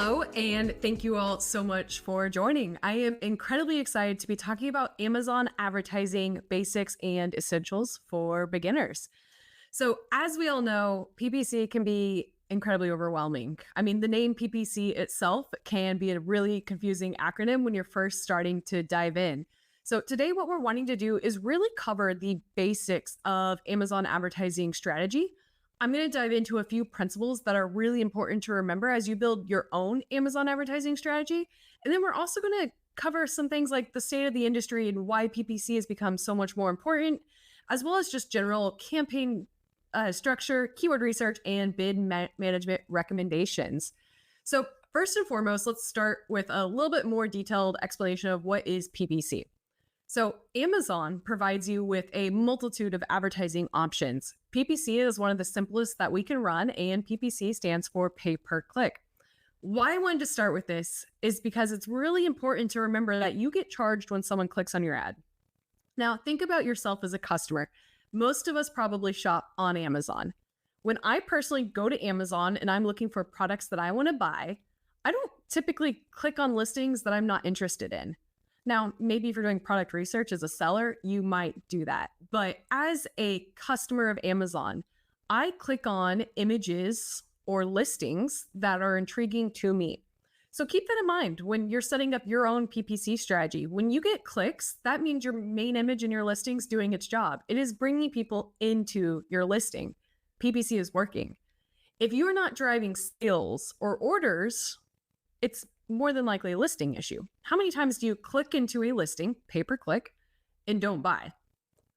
Hello, and thank you all so much for joining. I am incredibly excited to be talking about Amazon advertising basics and essentials for beginners. So, as we all know, PPC can be incredibly overwhelming. I mean, the name PPC itself can be a really confusing acronym when you're first starting to dive in. So, today, what we're wanting to do is really cover the basics of Amazon advertising strategy. I'm going to dive into a few principles that are really important to remember as you build your own Amazon advertising strategy. And then we're also going to cover some things like the state of the industry and why PPC has become so much more important, as well as just general campaign structure, keyword research, and bid management recommendations. So first and foremost, let's start with a little bit more detailed explanation of what is PPC. So Amazon provides you with a multitude of advertising options. PPC is one of the simplest that we can run, and PPC stands for pay per click. Why I wanted to start with this is because it's really important to remember that you get charged when someone clicks on your ad. Now, think about yourself as a customer. Most of us probably shop on Amazon. When I personally go to Amazon and I'm looking for products that I want to buy, I don't typically click on listings that I'm not interested in. Now, maybe if you're doing product research as a seller, you might do that. But as a customer of Amazon, I click on images or listings that are intriguing to me. So keep that in mind when you're setting up your own PPC strategy. When you get clicks, that means your main image in your listing is doing its job. It is bringing people into your listing. PPC is working. If you are not driving sales or orders, it's more than likely a listing issue. How many times do you click into a listing, pay per click, and don't buy?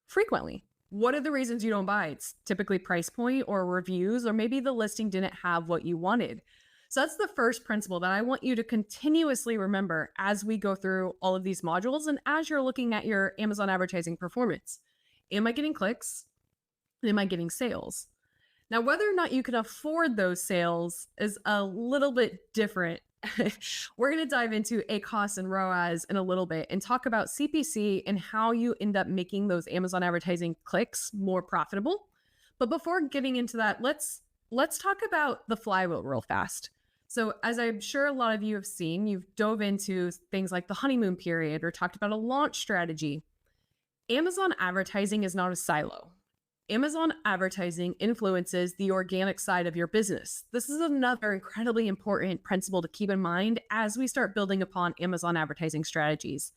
Frequently. What are the reasons you don't buy? It's typically price point or reviews, or maybe the listing didn't have what you wanted. So that's the first principle that I want you to continuously remember as we go through all of these modules and as you're looking at your Amazon advertising performance. Am I getting clicks? Am I getting sales? Now, whether or not you can afford those sales is a little bit different. We're going to dive into ACoS and ROAS in a little bit and talk about CPC and how you end up making those Amazon advertising clicks more profitable. But before getting into that, let's talk about the flywheel real fast. So as I'm sure a lot of you have seen, you've dove into things like the honeymoon period or talked about a launch strategy. Amazon advertising is not a silo. Amazon advertising influences the organic side of your business. This is another incredibly important principle to keep in mind as we start building upon Amazon advertising strategies.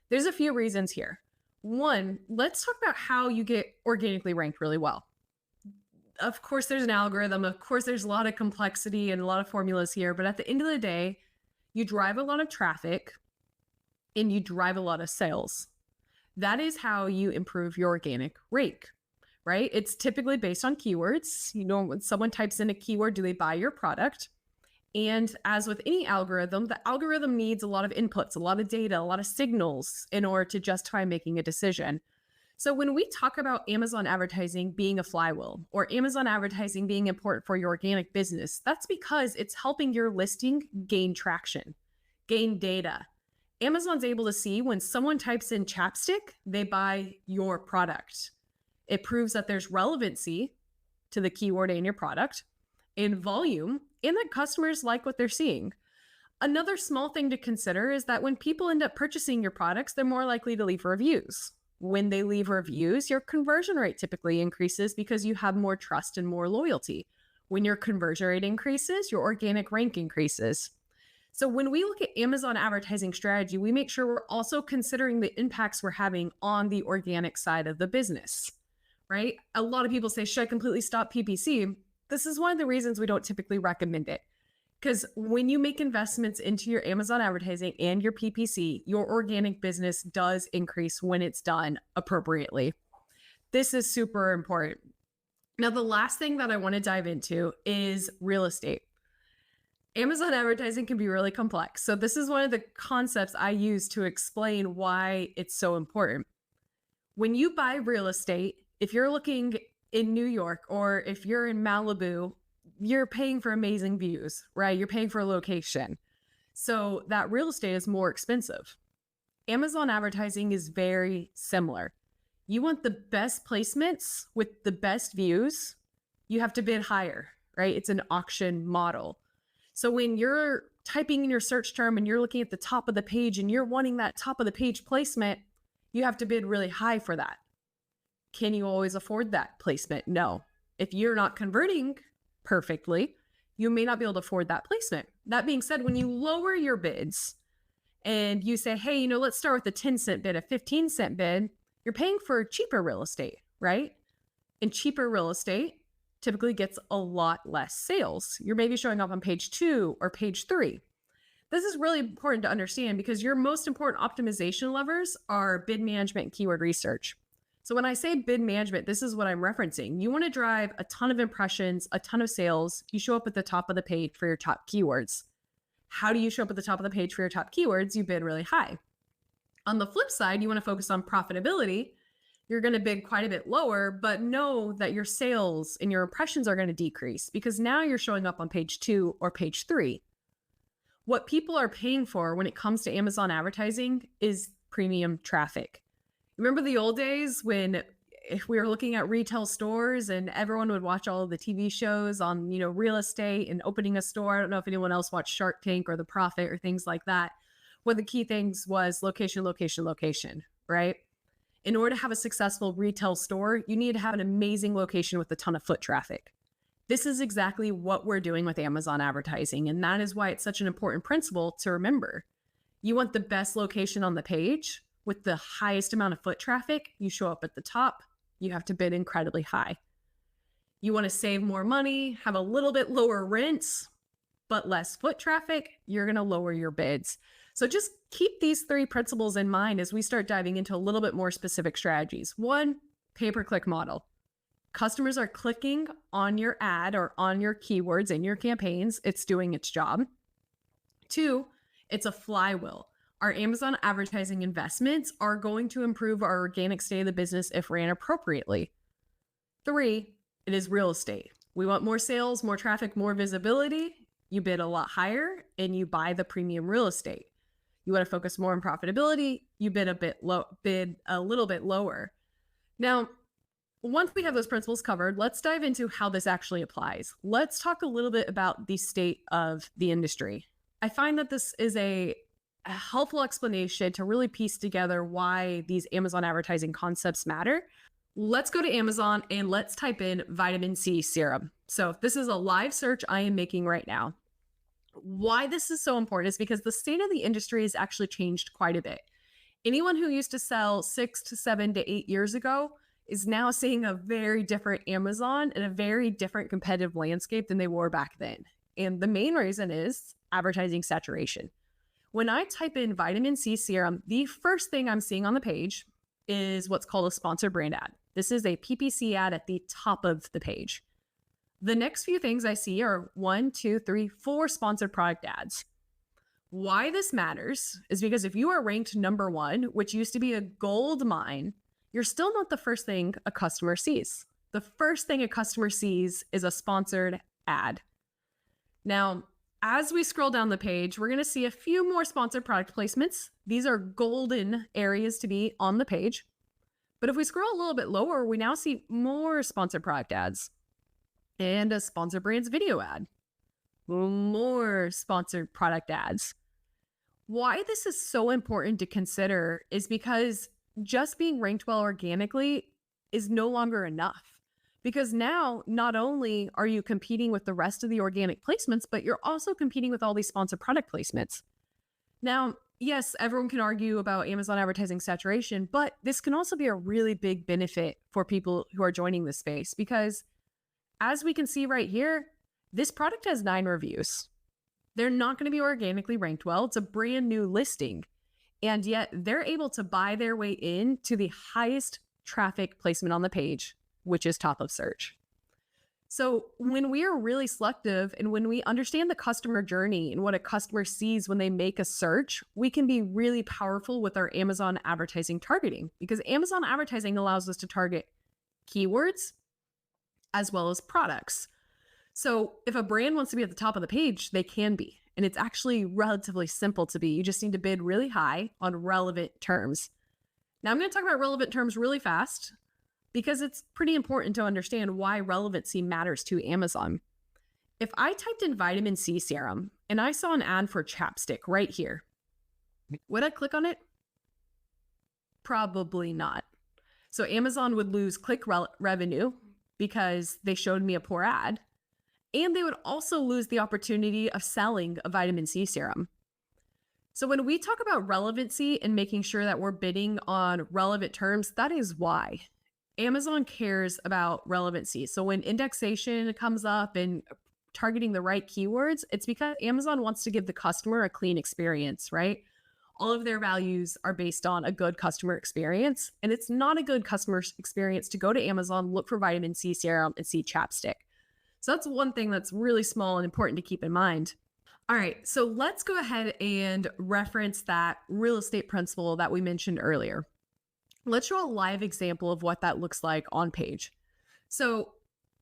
There's a few reasons here. One, let's talk about how you get organically ranked really well. Of course, there's an algorithm. Of course, there's a lot of complexity and a lot of formulas here. But at the end of the day, you drive a lot of traffic and you drive a lot of sales. That is how you improve your organic rank. Right? It's typically based on keywords. You know, when someone types in a keyword, do they buy your product? And as with any algorithm, the algorithm needs a lot of inputs, a lot of data, a lot of signals in order to justify making a decision. So when we talk about Amazon advertising being a flywheel or Amazon advertising being important for your organic business, that's because it's helping your listing gain traction, gain data. Amazon's able to see when someone types in chapstick, they buy your product. It proves that there's relevancy to the keyword and your product and volume, and that customers like what they're seeing. Another small thing to consider is that when people end up purchasing your products, they're more likely to leave reviews. When they leave reviews, your conversion rate typically increases because you have more trust and more loyalty. When your conversion rate increases, your organic rank increases. So when we look at Amazon advertising strategy, we make sure we're also considering the impacts we're having on the organic side of the business. Right? A lot of people say, should I completely stop PPC? This is one of the reasons we don't typically recommend it. Because when you make investments into your Amazon advertising and your PPC, your organic business does increase when it's done appropriately. This is super important. Now, the last thing that I want to dive into is real estate. Amazon advertising can be really complex. So this is one of the concepts I use to explain why it's so important. When you buy real estate, if you're looking in New York or if you're in Malibu, you're paying for amazing views, right? You're paying for a location. So that real estate is more expensive. Amazon advertising is very similar. You want the best placements with the best views, you have to bid higher, right? It's an auction model. So when you're typing in your search term and you're looking at the top of the page and you're wanting that top of the page placement, you have to bid really high for that. Can you always afford that placement? No. If you're not converting perfectly, you may not be able to afford that placement. That being said, when you lower your bids and you say, hey, let's start with a 10-cent bid, a 15-cent bid, you're paying for cheaper real estate, right? And cheaper real estate typically gets a lot less sales. You're maybe showing up on page 2 or page 3. This is really important to understand because your most important optimization levers are bid management and keyword research. So when I say bid management, this is what I'm referencing. You want to drive a ton of impressions, a ton of sales. You show up at the top of the page for your top keywords. How do you show up at the top of the page for your top keywords? You bid really high. On the flip side, you want to focus on profitability. You're going to bid quite a bit lower, but know that your sales and your impressions are going to decrease because now you're showing up on page 2 or page 3. What people are paying for when it comes to Amazon advertising is premium traffic. Remember the old days when if we were looking at retail stores and everyone would watch all of the TV shows on, real estate and opening a store? I don't know if anyone else watched Shark Tank or The Profit or things like that. One of the key things was location, location, location, right? In order to have a successful retail store, you need to have an amazing location with a ton of foot traffic. This is exactly what we're doing with Amazon advertising, and that is why it's such an important principle to remember. You want the best location on the page with the highest amount of foot traffic. You show up at the top, you have to bid incredibly high. You want to save more money, have a little bit lower rents, but less foot traffic, you're going to lower your bids. So just keep these 3 principles in mind as we start diving into a little bit more specific strategies. 1, pay-per-click model. Customers are clicking on your ad or on your keywords in your campaigns. It's doing its job. 2, it's a flywheel. Our Amazon advertising investments are going to improve our organic state of the business if ran appropriately. 3, it is real estate. We want more sales, more traffic, more visibility. You bid a lot higher and you buy the premium real estate. You want to focus more on profitability, you bid a little bit lower. Now, once we have those principles covered, let's dive into how this actually applies. Let's talk a little bit about the state of the industry. I find that this is a helpful explanation to really piece together why these Amazon advertising concepts matter. Let's go to Amazon and let's type in vitamin C serum. So this is a live search I am making right now. Why this is so important is because the state of the industry has actually changed quite a bit. Anyone who used to sell 6 to 7 to 8 years ago is now seeing a very different Amazon and a very different competitive landscape than they were back then. And the main reason is advertising saturation. When I type in vitamin C serum, the first thing I'm seeing on the page is what's called a sponsored brand ad. This is a PPC ad at the top of the page. The next few things I see are 1, 2, 3, 4 sponsored product ads. Why this matters is because if you are ranked number 1, which used to be a gold mine, you're still not the first thing a customer sees. The first thing a customer sees is a sponsored ad. Now, as we scroll down the page, we're going to see a few more sponsored product placements. These are golden areas to be on the page. But if we scroll a little bit lower, we now see more sponsored product ads and a sponsored brands video ad. More sponsored product ads. Why this is so important to consider is because just being ranked well organically is no longer enough. Because now, not only are you competing with the rest of the organic placements, but you're also competing with all these sponsored product placements. Now, yes, everyone can argue about Amazon advertising saturation, but this can also be a really big benefit for people who are joining this space because as we can see right here, this product has 9 reviews. They're not going to be organically ranked well. It's a brand new listing. And yet they're able to buy their way in to the highest traffic placement on the page, which is top of search. So when we are really selective and when we understand the customer journey and what a customer sees when they make a search, we can be really powerful with our Amazon advertising targeting because Amazon advertising allows us to target keywords as well as products. So if a brand wants to be at the top of the page, they can be. And it's actually relatively simple to be. You just need to bid really high on relevant terms. Now I'm going to talk about relevant terms really fast because it's pretty important to understand why relevancy matters to Amazon. If I typed in vitamin C serum and I saw an ad for chapstick right here. Would I click on it? Probably not. So Amazon would lose revenue because they showed me a poor ad, and they would also lose the opportunity of selling a vitamin C serum. So when we talk about relevancy and making sure that we're bidding on relevant terms, that is why Amazon cares about relevancy. So when indexation comes up and targeting the right keywords, it's because Amazon wants to give the customer a clean experience, right? All of their values are based on a good customer experience. And it's not a good customer experience to go to Amazon, look for vitamin C serum, and see chapstick. So that's one thing that's really small and important to keep in mind. All right, so let's go ahead and reference that real estate principle that we mentioned earlier. Let's show a live example of what that looks like on page. So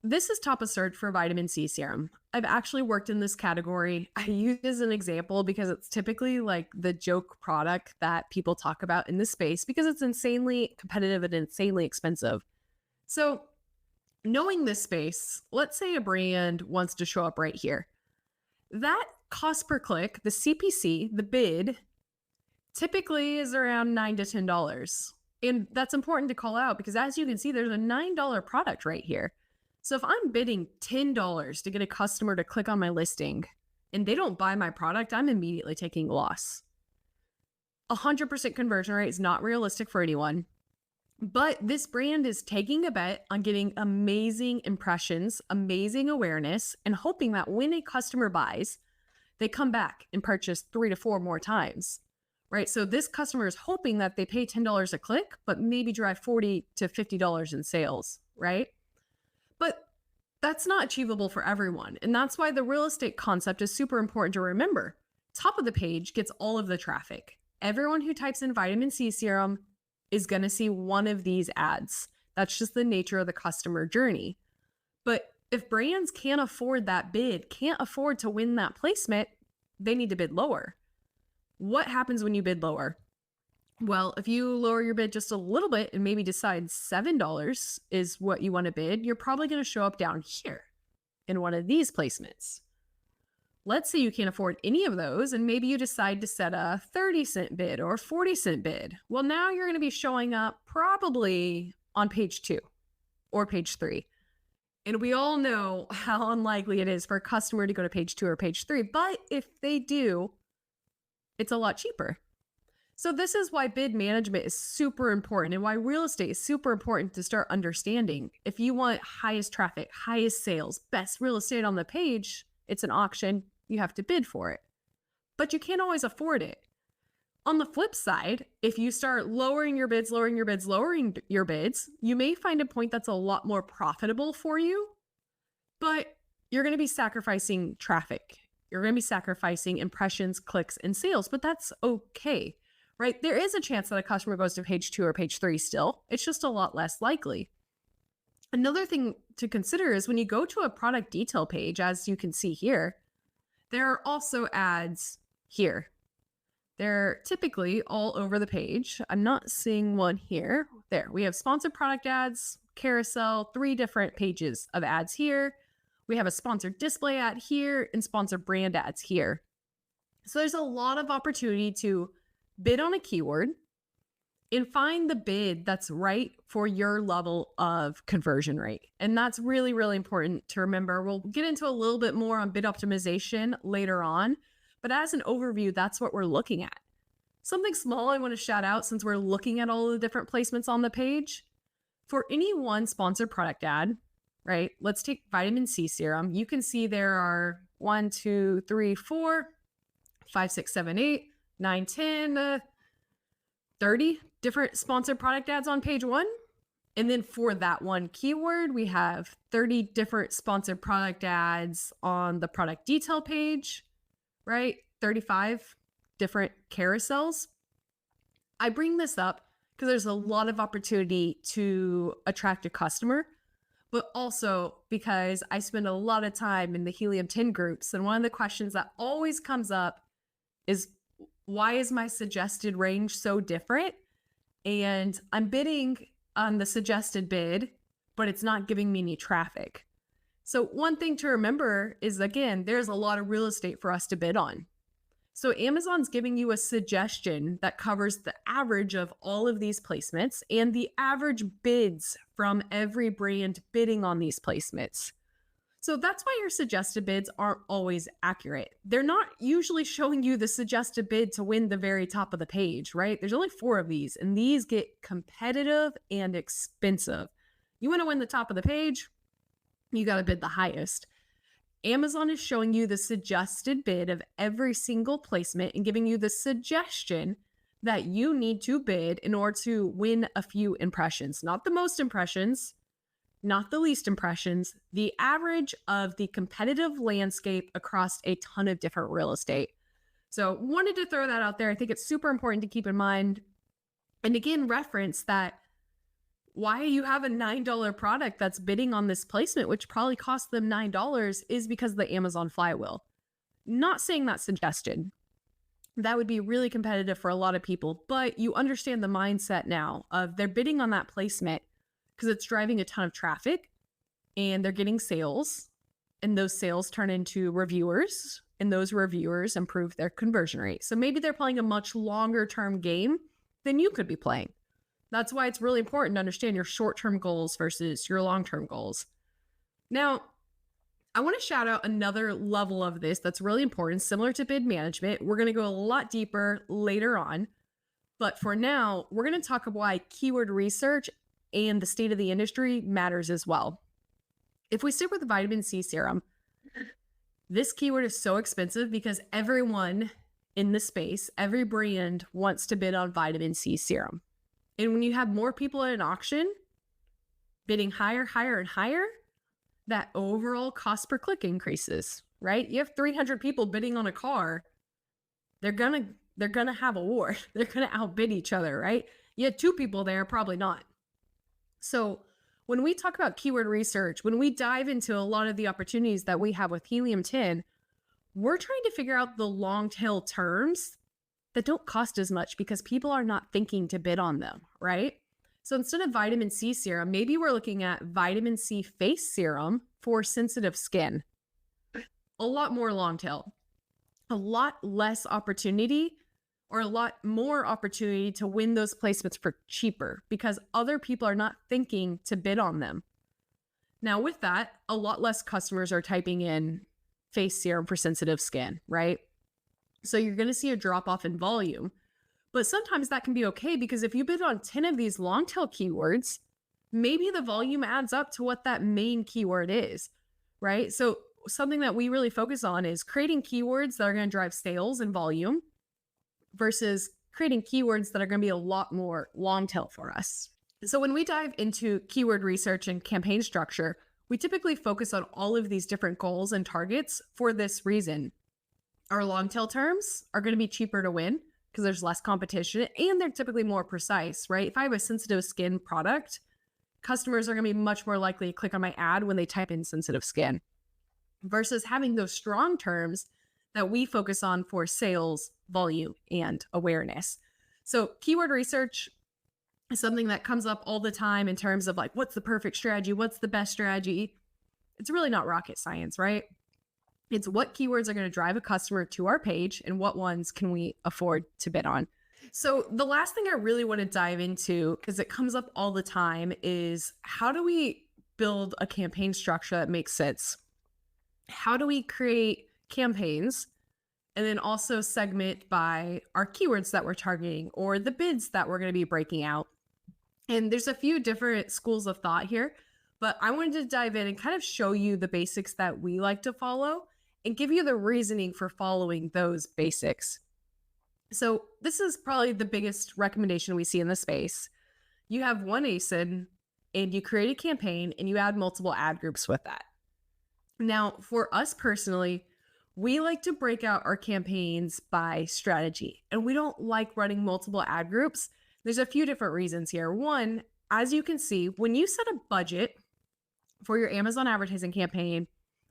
this is top of search for vitamin C serum. I've actually worked in this category. I use it as an example because it's typically like the joke product that people talk about in this space because it's insanely competitive and insanely expensive. So knowing this space, let's say a brand wants to show up right here. That cost per click, the CPC, the bid, typically is around $9 to $10. And that's important to call out because as you can see, there's a $9 product right here. So if I'm bidding $10 to get a customer to click on my listing and they don't buy my product, I'm immediately taking a loss. 100% conversion rate is not realistic for anyone. But this brand is taking a bet on getting amazing impressions, amazing awareness, and hoping that when a customer buys, they come back and purchase 3 to 4 more times, right? So this customer is hoping that they pay $10 a click, but maybe drive $40 to $50 in sales, right? But that's not achievable for everyone. And that's why the real estate concept is super important to remember. Top of the page gets all of the traffic. Everyone who types in vitamin C serum is going to see one of these ads. That's just the nature of the customer journey. But if brands can't afford that bid, can't afford to win that placement, they need to bid lower. What happens when you bid lower? Well, if you lower your bid just a little bit and maybe decide $7 is what you want to bid, you're probably going to show up down here in one of these placements. Let's say you can't afford any of those and maybe you decide to set a 30-cent bid or 40-cent bid. Well, now you're going to be showing up probably on page 2 or page 3. And we all know how unlikely it is for a customer to go to page 2 or page 3. But if they do, it's a lot cheaper. So this is why bid management is super important and why real estate is super important to start understanding. If you want highest traffic, highest sales, best real estate on the page, it's an auction. You have to bid for it. But you can't always afford it. On the flip side, if you start lowering your bids, you may find a point that's a lot more profitable for you, but you're going to be sacrificing traffic. You're going to be sacrificing impressions, clicks, and sales, but that's okay, right? There is a chance that a customer goes to page 2 or page 3 still. It's just a lot less likely. Another thing to consider is when you go to a product detail page, as you can see here, there are also ads here. They're typically all over the page. I'm not seeing one here. There, we have sponsored product ads, carousel, 3 different pages of ads here. We have a sponsored display ad here and sponsored brand ads here. So there's a lot of opportunity to bid on a keyword and find the bid that's right for your level of conversion rate. And that's really, really important to remember. We'll get into a little bit more on bid optimization later on, but as an overview, that's what we're looking at. Something small I want to shout out since we're looking at all the different placements on the page. For any one sponsored product ad, right? Let's take vitamin C serum. You can see there are 1, 2, 3, 4, 5, 6, 7, 8, 9, 10, 30 different sponsored product ads on page 1. And then for that one keyword, we have 30 different sponsored product ads on the product detail page, right? 35 different carousels. I bring this up because there's a lot of opportunity to attract a customer, but also because I spend a lot of time in the Helium-10 groups. And one of the questions that always comes up is, why is my suggested range so different? And I'm bidding on the suggested bid, but it's not giving me any traffic. So, one thing to remember is again, there's a lot of real estate for us to bid on. So, Amazon's giving you a suggestion that covers the average of all of these placements and the average bids from every brand bidding on these placements. So that's why your suggested bids aren't always accurate. They're not usually showing you the suggested bid to win the very top of the page, right? There's only 4 of these, and these get competitive and expensive. You want to win the top of the page, you got to bid the highest. Amazon is showing you the suggested bid of every single placement and giving you the suggestion that you need to bid in order to win a few impressions, not the most impressions, not the least impressions, the average of the competitive landscape across a ton of different real estate. So wanted to throw that out there. I think it's super important to keep in mind. And again, reference that why you have a $9 product that's bidding on this placement, which probably cost them $9, is because of the Amazon flywheel. Not saying that's suggested. That would be really competitive for a lot of people, but you understand the mindset now of they're bidding on that placement because it's driving a ton of traffic and they're getting sales, and those sales turn into reviewers, and those reviewers improve their conversion rate. So maybe they're playing a much longer term game than you could be playing. That's why it's really important to understand your short-term goals versus your long-term goals. Now, I want to shout out another level of this that's really important, similar to bid management. We're going to go a lot deeper later on. But for now, we're going to talk about why keyword research and the state of the industry matters as well. If we stick with vitamin C serum, this keyword is so expensive because everyone in the space, every brand wants to bid on vitamin C serum. And when you have more people at an auction bidding higher, higher, and higher, that overall cost per click increases, right? You have 300 people bidding on a car. They're gonna have a war. They're gonna outbid each other, right? You had 2 people there, probably not. So when we talk about keyword research, when we dive into a lot of the opportunities that we have with Helium-10, we're trying to figure out the long tail terms that don't cost as much because people are not thinking to bid on them, right? So instead of vitamin C serum, maybe we're looking at vitamin C face serum for sensitive skin. A lot more long tail, a lot less opportunity, or a lot more opportunity to win those placements for cheaper because other people are not thinking to bid on them. Now with that, a lot less customers are typing in face serum for sensitive skin, right? So you're going to see a drop off in volume. But sometimes that can be okay because if you bid on 10 of these long tail keywords, maybe the volume adds up to what that main keyword is, right? So something that we really focus on is creating keywords that are going to drive sales and volume versus creating keywords that are going to be a lot more long tail for us. So when we dive into keyword research and campaign structure, we typically focus on all of these different goals and targets for this reason. Our long tail terms are going to be cheaper to win because there's less competition and they're typically more precise, right? If I have a sensitive skin product, customers are going to be much more likely to click on my ad when they type in sensitive skin versus having those strong terms that we focus on for sales, volume, and awareness. So keyword research is something that comes up all the time in terms of like, what's the perfect strategy? What's the best strategy? It's really not rocket science, right? It's what keywords are going to drive a customer to our page and what ones can we afford to bid on. So the last thing I really want to dive into, because it comes up all the time, is how do we build a campaign structure that makes sense? How do we create campaigns and then also segment by our keywords that we're targeting or the bids that we're going to be breaking out? And there's a few different schools of thought here, but I wanted to dive in and kind of show you the basics that we like to follow and give you the reasoning for following those basics. So this is probably the biggest recommendation we see in the space. You have one ASIN and you create a campaign and you add multiple ad groups with that. Now, for us personally, we like to break out our campaigns by strategy, and we don't like running multiple ad groups. There's a few different reasons here. One, as you can see, when you set a budget for your Amazon advertising campaign,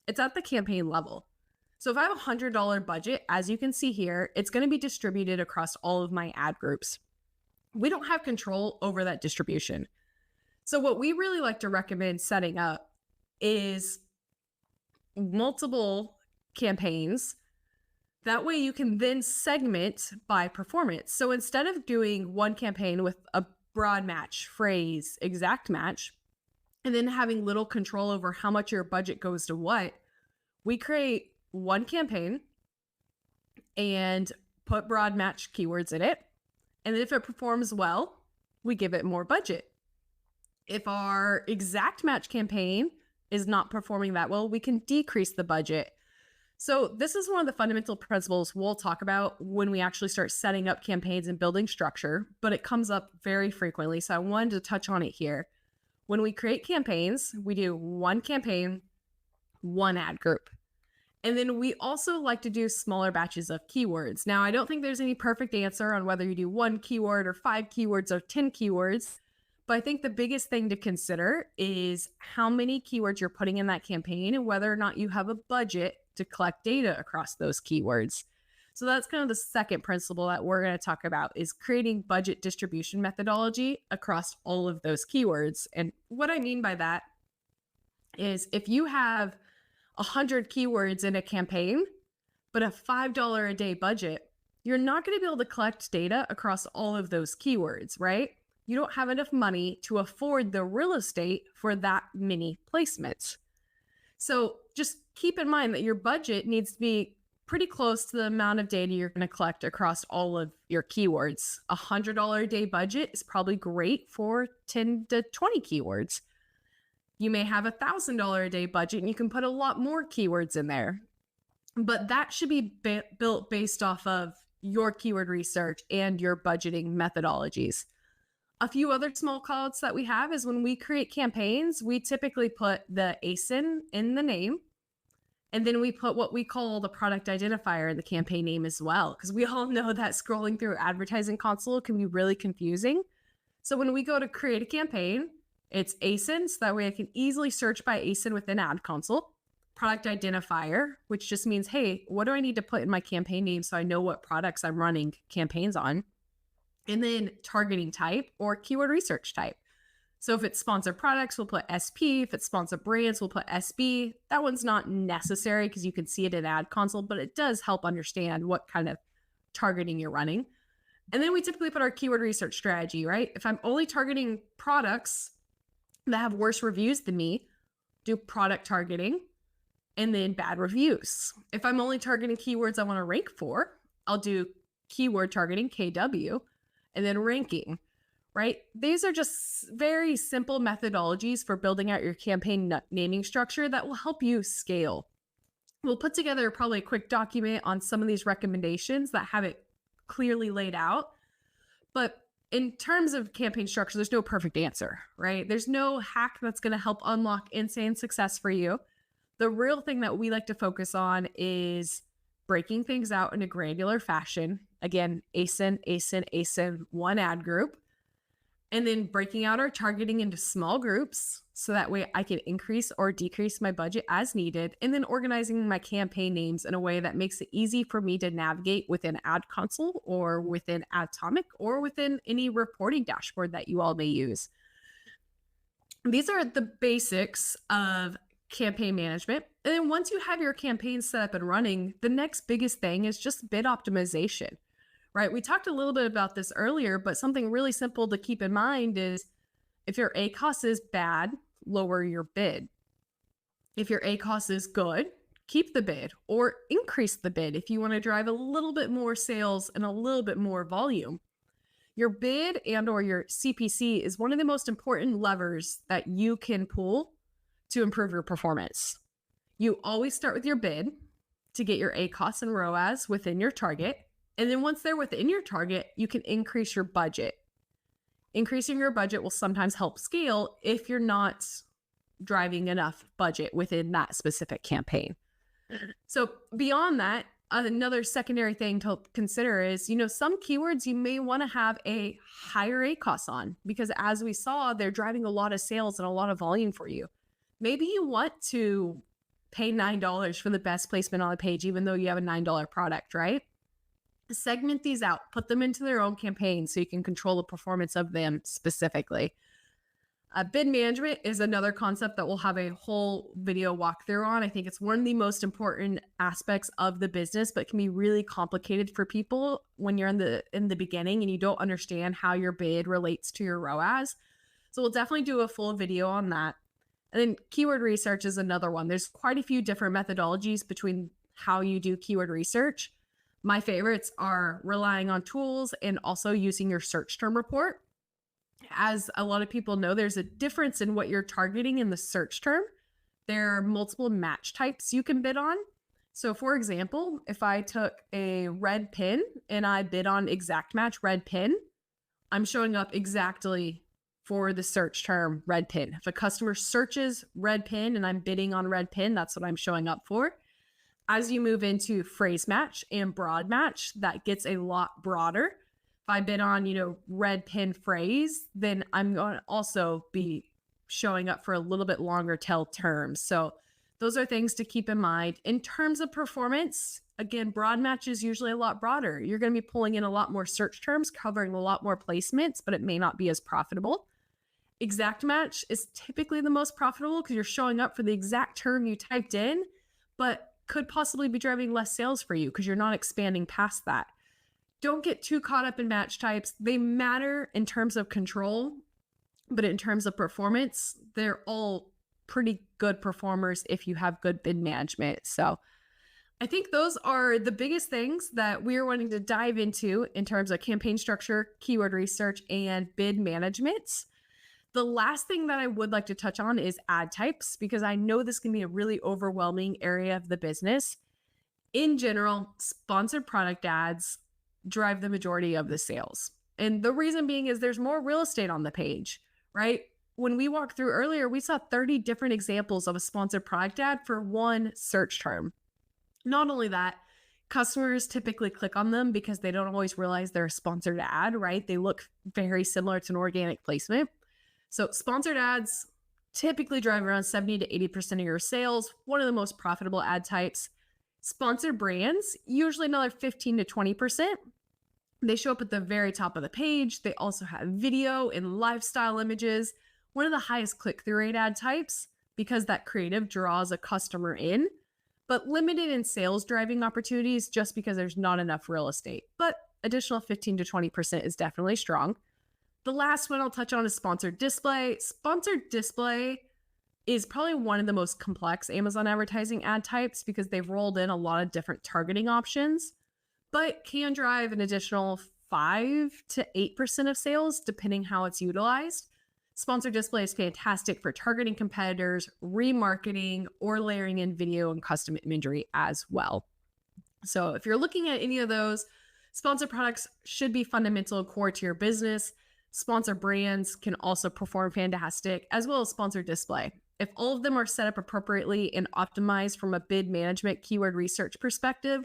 it's at the campaign level. So if I have a $100 budget, as you can see here, it's going to be distributed across all of my ad groups. We don't have control over that distribution. So what we really like to recommend setting up is multiple campaigns. That way you can then segment by performance. So instead of doing one campaign with a broad match, phrase, exact match, and then having little control over how much your budget goes to what, we create one campaign and put broad match keywords in it. And if it performs well, we give it more budget. If our exact match campaign is not performing that well, we can decrease the budget. So this is one of the fundamental principles we'll talk about when we actually start setting up campaigns and building structure, but it comes up very frequently. So I wanted to touch on it here. When we create campaigns, we do one campaign, one ad group. And then we also like to do smaller batches of keywords. Now, I don't think there's any perfect answer on whether you do one keyword or 5 keywords or 10 keywords, but I think the biggest thing to consider is how many keywords you're putting in that campaign and whether or not you have a budget to collect data across those keywords. So that's kind of the second principle that we're going to talk about, is creating budget distribution methodology across all of those keywords. And what I mean by that is if you have 100 keywords in a campaign, but a $5 a day budget, you're not going to be able to collect data across all of those keywords, right? You don't have enough money to afford the real estate for that many placements. So just keep in mind that your budget needs to be pretty close to the amount of data you're going to collect across all of your keywords. $100 a day budget is probably great for 10 to 20 keywords. You may have $1,000 a day budget and you can put a lot more keywords in there, but that should be built based off of your keyword research and your budgeting methodologies. A few other small callouts that we have is when we create campaigns, we typically put the ASIN in the name, and then we put what we call the product identifier in the campaign name as well, because we all know that scrolling through advertising console can be really confusing. So when we go to create a campaign, it's ASIN, so that way I can easily search by ASIN within Ad Console. Product identifier, which just means, hey, what do I need to put in my campaign name so I know what products I'm running campaigns on? And then targeting type or keyword research type. So if it's sponsored products, we'll put SP. If it's sponsored brands, we'll put SB. That one's not necessary because you can see it in Ad Console, but it does help understand what kind of targeting you're running. And then we typically put our keyword research strategy, right? If I'm only targeting products that have worse reviews than me, do product targeting and then bad reviews. If I'm only targeting keywords I want to rank for, I'll do keyword targeting, KW, and then ranking, right? These are just very simple methodologies for building out your campaign naming structure that will help you scale. We'll put together probably a quick document on some of these recommendations that have it clearly laid out. But in terms of campaign structure, there's no perfect answer, right? There's no hack that's going to help unlock insane success for you. The real thing that we like to focus on is breaking things out in a granular fashion. Again, ASIN, ASIN, ASIN, one ad group. And then breaking out our targeting into small groups so that way I can increase or decrease my budget as needed. And then organizing my campaign names in a way that makes it easy for me to navigate within Ad Console or within Atomic or within any reporting dashboard that you all may use. These are the basics of campaign management. And then once you have your campaign set up and running, the next biggest thing is just bid optimization, right? We talked a little bit about this earlier, but something really simple to keep in mind is if your ACoS is bad, lower your bid. If your ACoS is good, keep the bid or increase the bid if you want to drive a little bit more sales and a little bit more volume. Your bid and or your CPC is one of the most important levers that you can pull to improve your performance. You always start with your bid to get your ACoS and ROAS within your target. And then once they're within your target, you can increase your budget. Increasing your budget will sometimes help scale if you're not driving enough budget within that specific campaign. So beyond that, another secondary thing to consider is, some keywords you may want to have a higher ACoS on because as we saw, they're driving a lot of sales and a lot of volume for you. Maybe you want to pay $9 for the best placement on the page, even though you have a $9 product, right? Segment these out, put them into their own campaign so you can control the performance of them specifically. Bid management is another concept that we'll have a whole video walkthrough on. I think it's one of the most important aspects of the business, but can be really complicated for people when you're in the beginning and you don't understand how your bid relates to your ROAS. So we'll definitely do a full video on that. And then keyword research is another one. There's quite a few different methodologies between how you do keyword research. My favorites are relying on tools and also using your search term report. As a lot of people know, there's a difference in what you're targeting in the search term. There are multiple match types you can bid on. So for example, if I took a red pin and I bid on exact match red pin, I'm showing up exactly for the search term red pin. If a customer searches red pin and I'm bidding on red pin, that's what I'm showing up for. As you move into phrase match and broad match, that gets a lot broader. If I bid on, red pin phrase, then I'm going to also be showing up for a little bit longer tail terms. So those are things to keep in mind. In terms of performance, again, broad match is usually a lot broader. You're going to be pulling in a lot more search terms, covering a lot more placements, but it may not be as profitable. Exact match is typically the most profitable because you're showing up for the exact term you typed in, but could possibly be driving less sales for you because you're not expanding past that. Don't get too caught up in match types. They matter in terms of control, but in terms of performance, they're all pretty good performers if you have good bid management. So I think those are the biggest things that we're wanting to dive into in terms of campaign structure, keyword research, and bid management. The last thing that I would like to touch on is ad types, because I know this can be a really overwhelming area of the business. In general, sponsored product ads drive the majority of the sales. And the reason being is there's more real estate on the page, right? When we walked through earlier, we saw 30 different examples of a sponsored product ad for one search term. Not only that, customers typically click on them because they don't always realize they're a sponsored ad, right? They look very similar to an organic placement. So sponsored ads typically drive around 70 to 80% of your sales, one of the most profitable ad types. Sponsored brands, usually another 15 to 20%. They show up at the very top of the page. They also have video and lifestyle images, one of the highest click-through rate ad types because that creative draws a customer in, but limited in sales driving opportunities just because there's not enough real estate. But additional 15 to 20% is definitely strong. The last one I'll touch on is sponsored display. Sponsored display is probably one of the most complex Amazon advertising ad types because they've rolled in a lot of different targeting options, but can drive an additional 5 to 8% of sales depending how it's utilized. Sponsored display is fantastic for targeting competitors, remarketing, or layering in video and custom imagery as well. So if you're looking at any of those, sponsored products should be fundamental and core to your business. Sponsored brands can also perform fantastic, as well as sponsored display. If all of them are set up appropriately and optimized from a bid management keyword research perspective,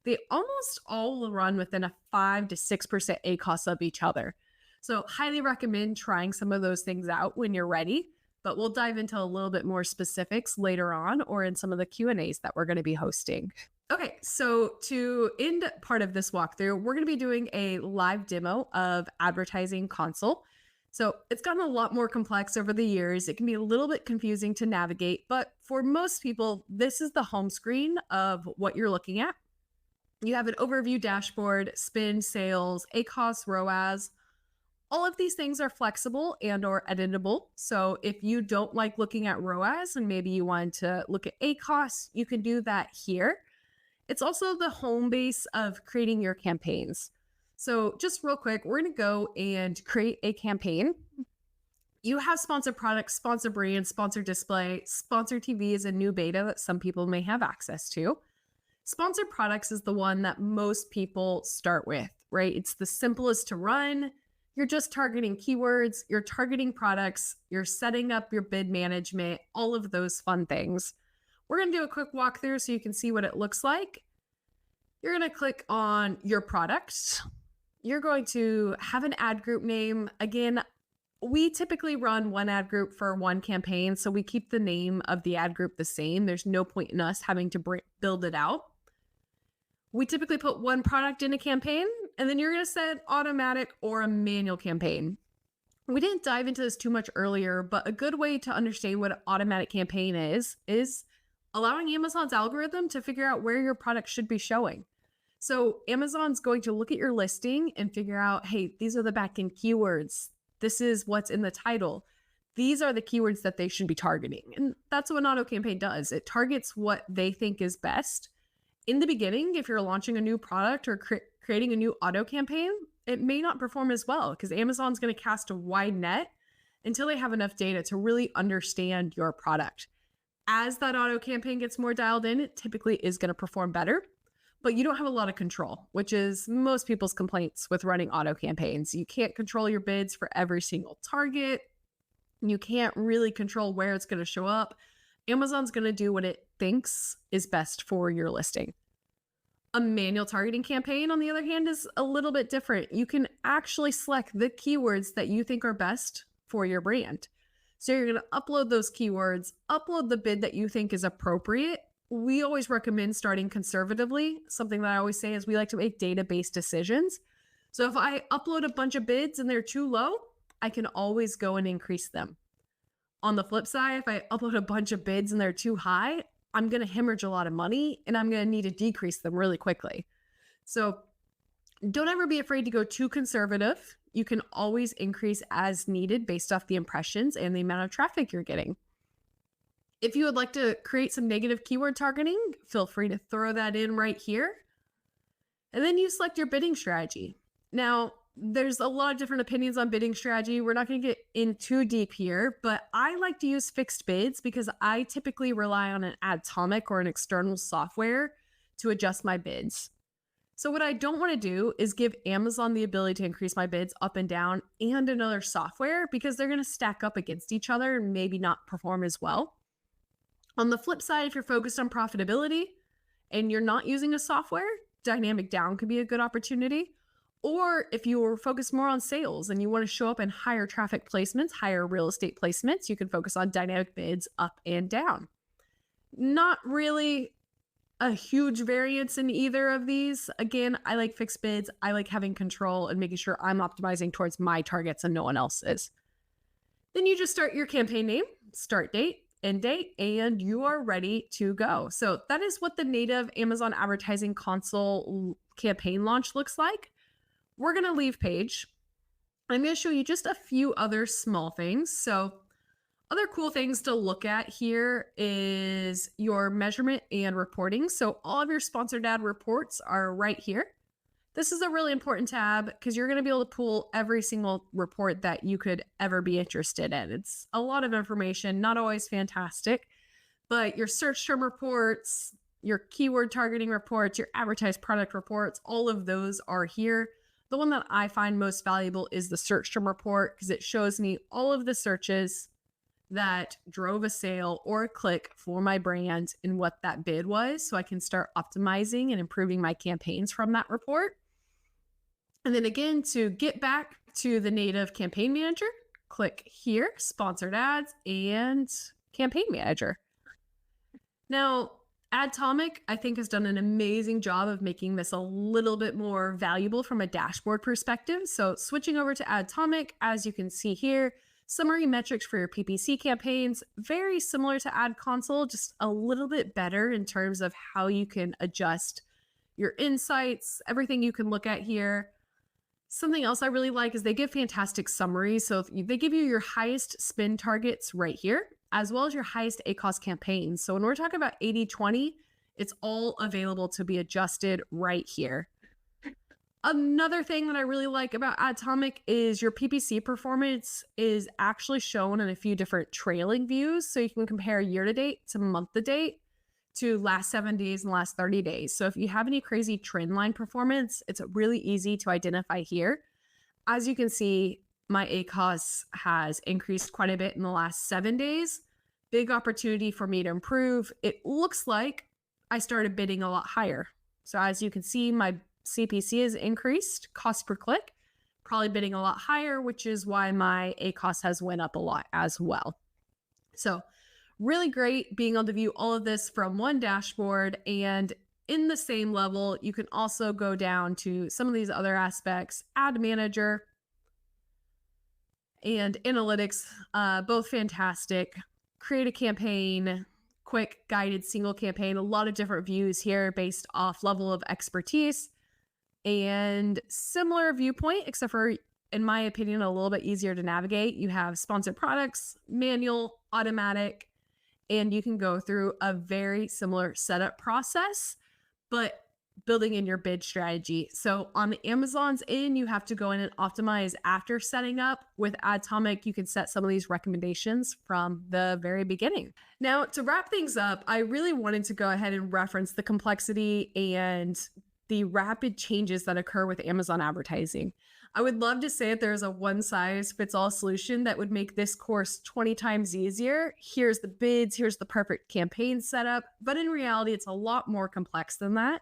they almost all will run within a 5 to 6% ACoS of each other. So highly recommend trying some of those things out when you're ready, but we'll dive into a little bit more specifics later on or in some of the Q&As that we're going to be hosting. Okay, so to end part of this walkthrough, we're going to be doing a live demo of Advertising Console. So it's gotten a lot more complex over the years. It can be a little bit confusing to navigate, but for most people, this is the home screen of what you're looking at. You have an overview dashboard, spend, sales, ACoS, ROAS. All of these things are flexible and or editable. So if you don't like looking at ROAS and maybe you want to look at ACoS, you can do that here. It's also the home base of creating your campaigns. So just real quick, we're going to go and create a campaign. You have sponsored products, sponsored brands, sponsored display. Sponsored TV is a new beta that some people may have access to. Sponsored products is the one that most people start with, right? It's the simplest to run. You're just targeting keywords, you're targeting products, you're setting up your bid management, all of those fun things. We're going to do a quick walkthrough so you can see what it looks like. You're going to click on your product. You're going to have an ad group name. Again, we typically run one ad group for one campaign, so we keep the name of the ad group the same. There's no point in us having to build it out. We typically put one product in a campaign, and then you're going to set automatic or a manual campaign. We didn't dive into this too much earlier, but a good way to understand what an automatic campaign is allowing Amazon's algorithm to figure out where your product should be showing. So Amazon's going to look at your listing and figure out, hey, these are the backend keywords. This is what's in the title. These are the keywords that they should be targeting. And that's what an auto campaign does. It targets what they think is best. In the beginning, if you're launching a new product or creating a new auto campaign, it may not perform as well because Amazon's going to cast a wide net until they have enough data to really understand your product. As that auto campaign gets more dialed in, it typically is going to perform better, but you don't have a lot of control, which is most people's complaints with running auto campaigns. You can't control your bids for every single target. You can't really control where it's going to show up. Amazon's going to do what it thinks is best for your listing. A manual targeting campaign, on the other hand, is a little bit different. You can actually select the keywords that you think are best for your brand. So you're going to upload those keywords, upload the bid that you think is appropriate. We always recommend starting conservatively. Something that I always say is we like to make data-based decisions. So if I upload a bunch of bids and they're too low, I can always go and increase them. On the flip side, if I upload a bunch of bids and they're too high, I'm going to hemorrhage a lot of money and I'm going to need to decrease them really quickly. So don't ever be afraid to go too conservative. You can always increase as needed based off the impressions and the amount of traffic you're getting. If you would like to create some negative keyword targeting, feel free to throw that in right here. And then you select your bidding strategy. Now, there's a lot of different opinions on bidding strategy. We're not going to get in too deep here, but I like to use fixed bids because I typically rely on an Atomic or an external software to adjust my bids. So what I don't want to do is give Amazon the ability to increase my bids up and down and another software because they're going to stack up against each other and maybe not perform as well. On the flip side, if you're focused on profitability and you're not using a software, dynamic down could be a good opportunity. Or if you're focused more on sales and you want to show up in higher traffic placements, higher real estate placements, you can focus on dynamic bids up and down. Not really a huge variance in either of these. Again, I like fixed bids. I like having control and making sure I'm optimizing towards my targets and no one else's. Then you just start your campaign name, start date, end date, and you are ready to go. So that is what the native Amazon Advertising Console campaign launch looks like. We're going to leave page. I'm going to show you just a few other small things. So other cool things to look at here is your measurement and reporting. So all of your sponsored ad reports are right here. This is a really important tab because you're going to be able to pull every single report that you could ever be interested in. It's a lot of information, not always fantastic, but your search term reports, your keyword targeting reports, your advertised product reports, all of those are here. The one that I find most valuable is the search term report because it shows me all of the searches that drove a sale or a click for my brand and what that bid was, so I can start optimizing and improving my campaigns from that report. And then again, to get back to the native campaign manager, click here, sponsored ads and campaign manager. Now, Atomic, I think, has done an amazing job of making this a little bit more valuable from a dashboard perspective. So switching over to Atomic, as you can see here, summary metrics for your PPC campaigns, very similar to Ad Console, just a little bit better in terms of how you can adjust your insights, everything you can look at here. Something else I really like is they give fantastic summaries. So they give you your highest spend targets right here, as well as your highest ACoS campaigns. So when we're talking about 80/20, it's all available to be adjusted right here. Another thing that I really like about Atomic is your PPC performance is actually shown in a few different trailing views. So you can compare year to date to month to date to last 7 days and last 30 days. So if you have any crazy trend line performance, it's really easy to identify here. As you can see, my ACoS has increased quite a bit in the last 7 days. Big opportunity for me to improve. It looks like I started bidding a lot higher. So as you can see, my CPC has increased, cost per click, probably bidding a lot higher, which is why my ACoS has went up a lot as well. So really great being able to view all of this from one dashboard, and in the same level, you can also go down to some of these other aspects, Ad Manager, and analytics, both fantastic. Create a campaign, quick guided single campaign, a lot of different views here based off level of expertise and similar viewpoint, except for, in my opinion, a little bit easier to navigate. You have sponsored products, manual, automatic, and you can go through a very similar setup process, but building in your bid strategy. So on the Amazon's end, you have to go in and optimize after setting up. With Atomic, you can set some of these recommendations from the very beginning. Now, to wrap things up, I really wanted to go ahead and reference the complexity and the rapid changes that occur with Amazon advertising. I would love to say that there's a one size fits all solution that would make this course 20 times easier. Here's the bids, here's the perfect campaign setup. But in reality, it's a lot more complex than that.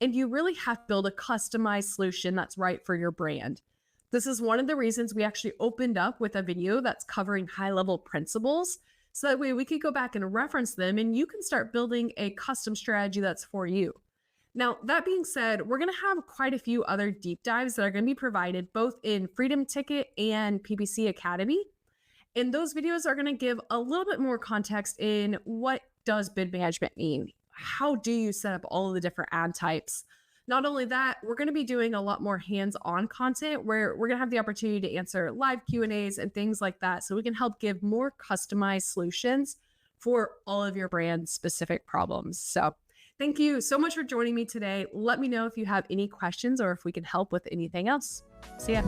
And you really have to build a customized solution that's right for your brand. This is one of the reasons we actually opened up with a video that's covering high level principles. So that way we could go back and reference them and you can start building a custom strategy that's for you. Now, that being said, we're going to have quite a few other deep dives that are going to be provided both in Freedom Ticket and PPC Academy. And those videos are going to give a little bit more context in what does bid management mean? How do you set up all of the different ad types? Not only that, we're going to be doing a lot more hands-on content where we're going to have the opportunity to answer live Q&As and things like that, so we can help give more customized solutions for all of your brand specific problems. So thank you so much for joining me today. Let me know if you have any questions or if we can help with anything else. See ya.